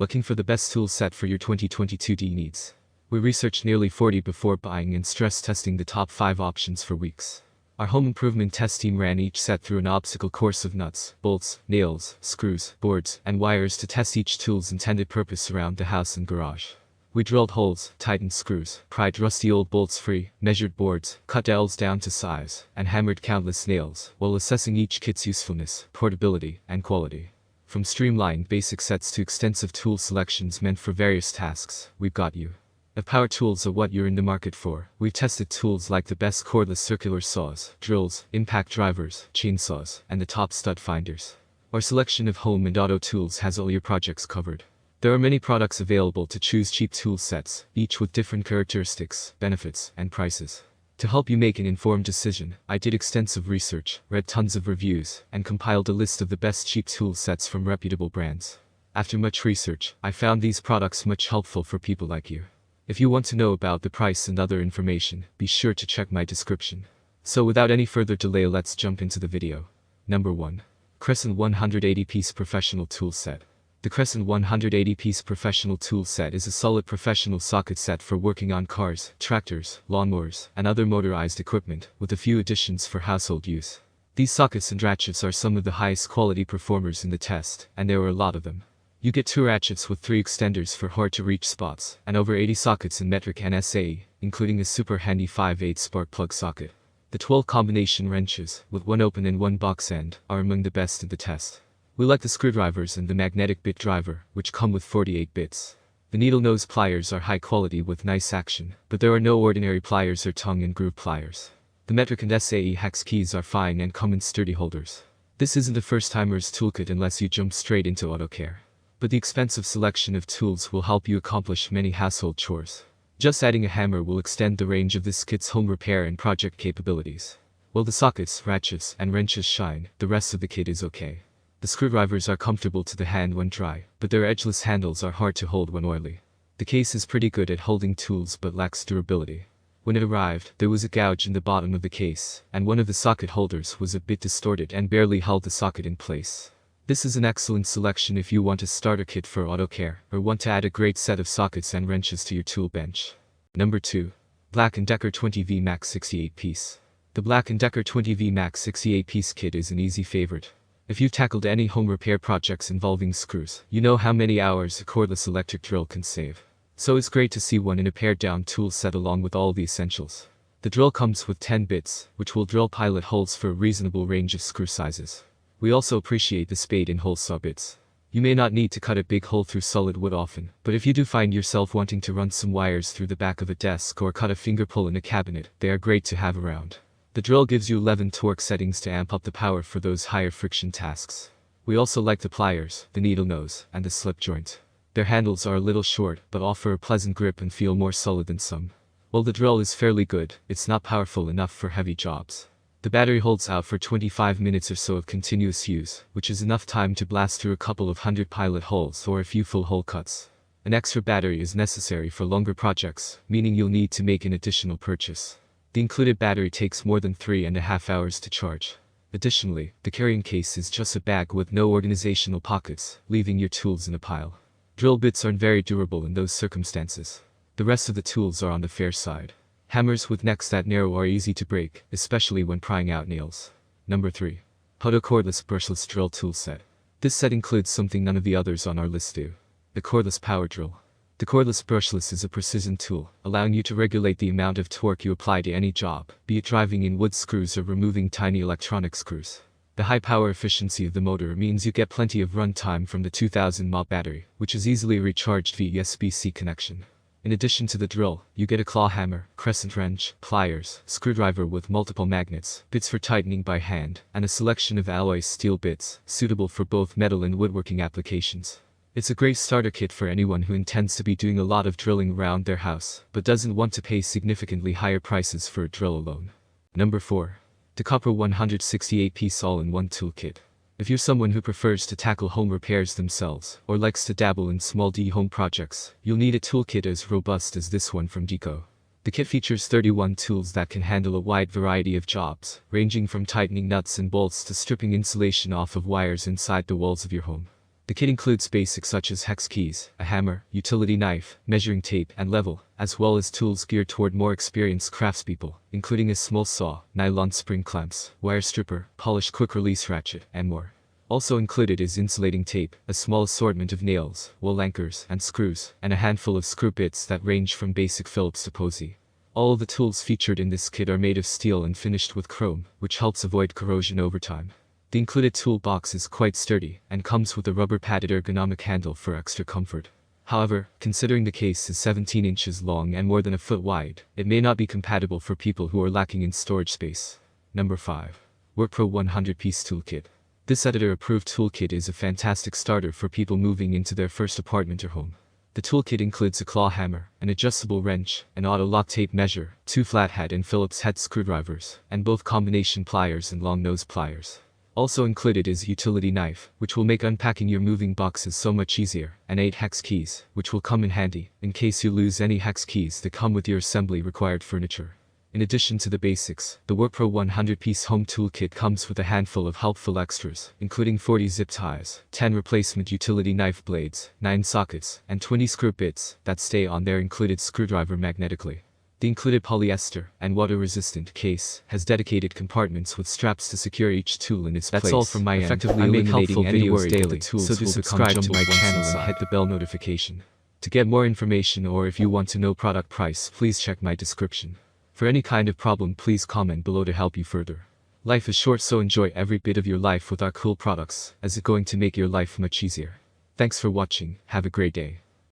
Looking for the best tool set for your 2022 DE needs? We researched nearly 40 before buying and stress testing the top 5 options for weeks. Our home improvement test team ran each set through an obstacle course of nuts, bolts, nails, screws, boards, and wires to test each tool's intended purpose around the house and garage. We drilled holes, tightened screws, pried rusty old bolts free, measured boards, cut dowels down to size, and hammered countless nails, while assessing each kit's usefulness, portability, and quality. From streamlined basic sets to extensive tool selections meant for various tasks, we've got you. If power tools are what you're in the market for, we've tested tools like the best cordless circular saws, drills, impact drivers, chainsaws, and the top stud finders. Our selection of home and auto tools has all your projects covered. There are many products available to choose cheap tool sets, each with different characteristics, benefits, and prices. To help you make an informed decision, I did extensive research, read tons of reviews, and compiled a list of the best cheap tool sets from reputable brands. After much research, I found these products much helpful for people like you. If you want to know about the price and other information, be sure to check my description. So without any further delay, let's jump into the video. Number 1. Crescent 180-piece Professional Tool Set. The Crescent 180-piece Professional Tool Set is a solid professional socket set for working on cars, tractors, lawnmowers, and other motorized equipment, with a few additions for household use. These sockets and ratchets are some of the highest quality performers in the test, and there are a lot of them. You get 2 ratchets with 3 extenders for hard-to-reach spots, and over 80 sockets in metric and SAE, including a super handy 5/8 spark plug socket. The 12 combination wrenches, with 1 open and 1 box end, are among the best in the test. We like the screwdrivers and the magnetic bit driver, which come with 48 bits. The needle nose pliers are high quality with nice action, but there are no ordinary pliers or tongue and groove pliers. The metric and SAE hex keys are fine and come in sturdy holders. This isn't a first-timer's toolkit unless you jump straight into auto care. But the expensive selection of tools will help you accomplish many household chores. Just adding a hammer will extend the range of this kit's home repair and project capabilities. While the sockets, ratchets, and wrenches shine, the rest of the kit is okay. The screwdrivers are comfortable to the hand when dry, but their edgeless handles are hard to hold when oily. The case is pretty good at holding tools but lacks durability. When it arrived, there was a gouge in the bottom of the case, and one of the socket holders was a bit distorted and barely held the socket in place. This is an excellent selection if you want a starter kit for auto care, or want to add a great set of sockets and wrenches to your tool bench. Number 2. Black & Decker 20V Max 68-piece. The Black & Decker 20V Max 68-piece kit is an easy favorite. If you've tackled any home repair projects involving screws, you know how many hours a cordless electric drill can save. So it's great to see one in a pared-down tool set along with all the essentials. The drill comes with 10 bits, which will drill pilot holes for a reasonable range of screw sizes. We also appreciate the spade and hole saw bits. You may not need to cut a big hole through solid wood often, but if you do find yourself wanting to run some wires through the back of a desk or cut a finger pull in a cabinet, they are great to have around. The drill gives you 11 torque settings to amp up the power for those higher friction tasks. We also like the pliers, the needle nose, and the slip joint. Their handles are a little short, but offer a pleasant grip and feel more solid than some. While the drill is fairly good, it's not powerful enough for heavy jobs. The battery holds out for 25 minutes or so of continuous use, which is enough time to blast through a couple of hundred pilot holes or a few full hole cuts. An extra battery is necessary for longer projects, meaning you'll need to make an additional purchase. The included battery takes more than 3.5 hours to charge. Additionally, the carrying case is just a bag with no organizational pockets, leaving your tools in a pile. Drill bits aren't very durable in those circumstances. The rest of the tools are on the fair side. Hammers with necks that narrow are easy to break, especially when prying out nails. Number 3. HOTO Cordless Brushless Drill Tool Set. This set includes something none of the others on our list do: the cordless power drill. The cordless brushless is a precision tool, allowing you to regulate the amount of torque you apply to any job, be it driving in wood screws or removing tiny electronic screws. The high power efficiency of the motor means you get plenty of run time from the 2000 mAh battery, which is easily recharged via USB-C connection. In addition to the drill, you get a claw hammer, crescent wrench, pliers, screwdriver with multiple magnets, bits for tightening by hand, and a selection of alloy steel bits, suitable for both metal and woodworking applications. It's a great starter kit for anyone who intends to be doing a lot of drilling around their house, but doesn't want to pay significantly higher prices for a drill alone. Number 4. DEKOPRO 168-piece all-in-one toolkit. If you're someone who prefers to tackle home repairs themselves, or likes to dabble in small home projects, you'll need a toolkit as robust as this one from DEKO. The kit features 31 tools that can handle a wide variety of jobs, ranging from tightening nuts and bolts to stripping insulation off of wires inside the walls of your home. The kit includes basics such as hex keys, a hammer, utility knife, measuring tape, and level, as well as tools geared toward more experienced craftspeople, including a small saw, nylon spring clamps, wire stripper, polished quick-release ratchet, and more. Also included is insulating tape, a small assortment of nails, wall anchors, and screws, and a handful of screw bits that range from basic Phillips to Posey. All of the tools featured in this kit are made of steel and finished with chrome, which helps avoid corrosion over time. The included toolbox is quite sturdy, and comes with a rubber-padded ergonomic handle for extra comfort. However, considering the case is 17 inches long and more than a foot wide, it may not be compatible for people who are lacking in storage space. Number 5. WORKPRO 100-piece toolkit. This editor-approved toolkit is a fantastic starter for people moving into their first apartment or home. The toolkit includes a claw hammer, an adjustable wrench, an auto-lock tape measure, 2 flathead and Phillips head screwdrivers, and both combination pliers and long-nose pliers. Also included is a utility knife, which will make unpacking your moving boxes so much easier, and 8 hex keys, which will come in handy, in case you lose any hex keys that come with your assembly-required furniture. In addition to the basics, the WORKPRO 100-piece home toolkit comes with a handful of helpful extras, including 40 zip ties, 10 replacement utility knife blades, 9 sockets, and 20 screw bits that stay on their included screwdriver magnetically. The included polyester and water-resistant case has dedicated compartments with straps to secure each tool in its place. That's all from my end. Effectively I make eliminating helpful any videos worry that daily, the tools so do will subscribe become to my jumbled channel once and hit the bell notification. To get more information or if you want to know product price, please check my description. For any kind of problem, please comment below to help you further. Life is short, so enjoy every bit of your life with our cool products, as it's going to make your life much easier. Thanks for watching, have a great day.